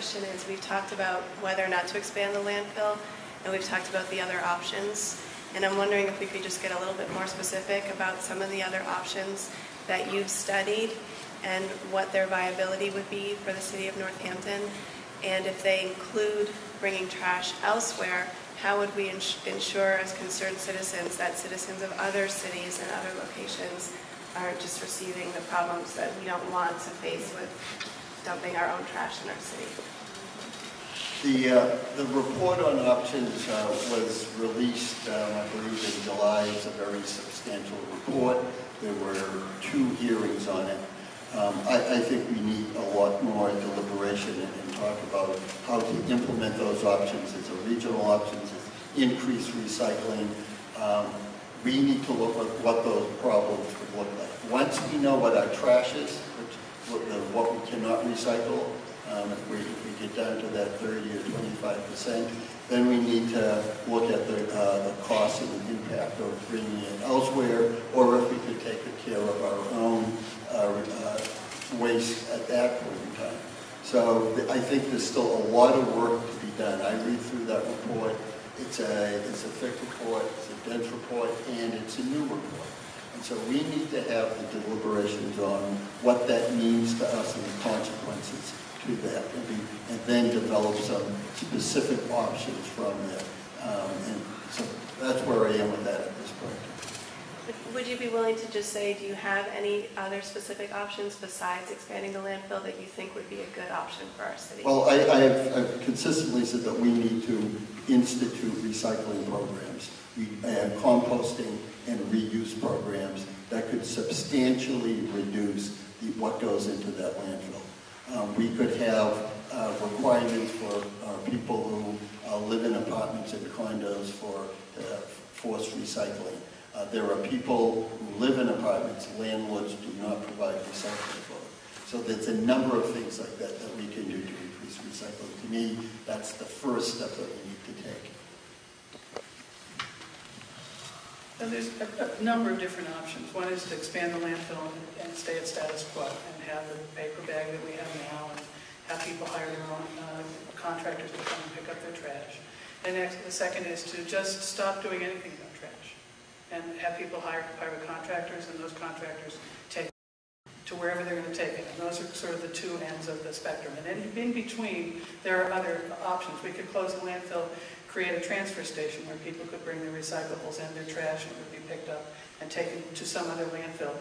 question is, we've talked about whether or not to expand the landfill, and we've talked about the other options. And I'm wondering if we could just get a little bit more specific about some of the other options that you've studied and what their viability would be for the city of Northampton. And if they include bringing trash elsewhere, how would we ensure as concerned citizens that citizens of other cities and other locations aren't just receiving the problems that we don't want to face with dumping our own trash in our city? The report on options was released, I believe, in July. It's a very substantial report. There were 2 hearings on it. I think we need a lot more deliberation and talk about how to implement those options as a regional options, as increased recycling. We need to look at what those problems would look like. Once we know what our trash is, what we cannot recycle, if we get down to that 30 or 25%, then we need to look at the cost and the impact of bringing it elsewhere, or if we could take care of our own waste at that point in time. So I think there's still a lot of work to be done. I read through that report. It's a thick report, it's a dense report, and it's a new report. And so we need to have the deliberations on what that means to us and the consequences to that, and then develop some specific options from that. And so that's where I am with that at this point. Would you be willing to just say, do you have any other specific options besides expanding the landfill that you think would be a good option for our city? Well, I've consistently said that we need to institute recycling programs, composting and reuse programs that could substantially reduce what goes into that landfill. We could have requirements for people who live in apartments and condos for forced recycling. There are people who live in apartments, landlords do not provide recycling for them. So there's a number of things like that that we can do to increase recycling. To me, that's the first step that we need to take. And there's a number of different options. One is to expand the landfill and stay at status quo and have the paper bag that we have now and have people hire their own contractors to come and pick up their trash. And the second is to just stop doing anything about trash and have people hire private contractors, and those contractors take to wherever they're going to take it. And those are sort of the 2 ends of the spectrum. And then in between, there are other options. We could close the landfill, create a transfer station where people could bring their recyclables and their trash, and it would be picked up and taken to some other landfill.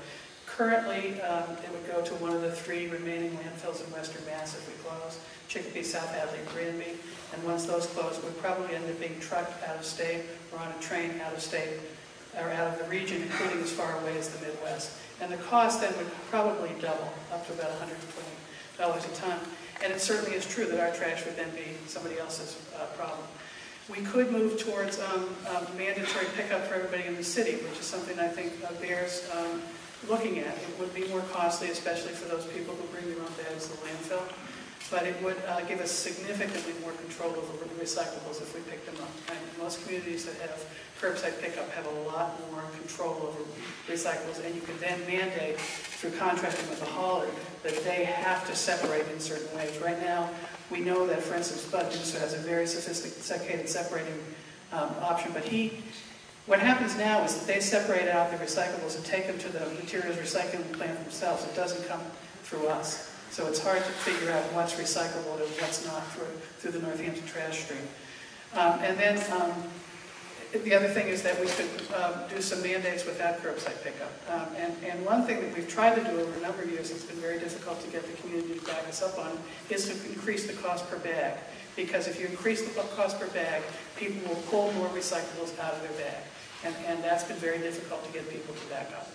Currently, it would go to one of the 3 remaining landfills in Western Mass if we close, Chicopee, South Hadley, and Granby. And once those close, it would probably end up being trucked out of state or on a train out of state or out of the region, including as far away as the Midwest. And the cost then would probably double, up to about $120 a ton. And it certainly is true that our trash would then be somebody else's problem. We could move towards mandatory pickup for everybody in the city, which is something I think bears looking at. It would be more costly, especially for those people who bring their own bags to the landfill, but it would give us significantly more control over the recyclables if we pick them up. And most communities that have curbside pickup have a lot more control over recyclables, and you can then mandate through contracting with the hauler that they have to separate in certain ways. Right now, we know that, for instance, Bud has a very sophisticated separating option, but what happens now is that they separate out the recyclables and take them to the materials recycling plant themselves. It doesn't come through us. So it's hard to figure out what's recyclable and what's not through the Northampton trash stream. And then the other thing is that we could do some mandates without curbside pickup. And one thing that we've tried to do over a number of years, it's been very difficult to get the community to back us up on, is to increase the cost per bag. Because if you increase the cost per bag, people will pull more recyclables out of their bag. And that's been very difficult to get people to back up.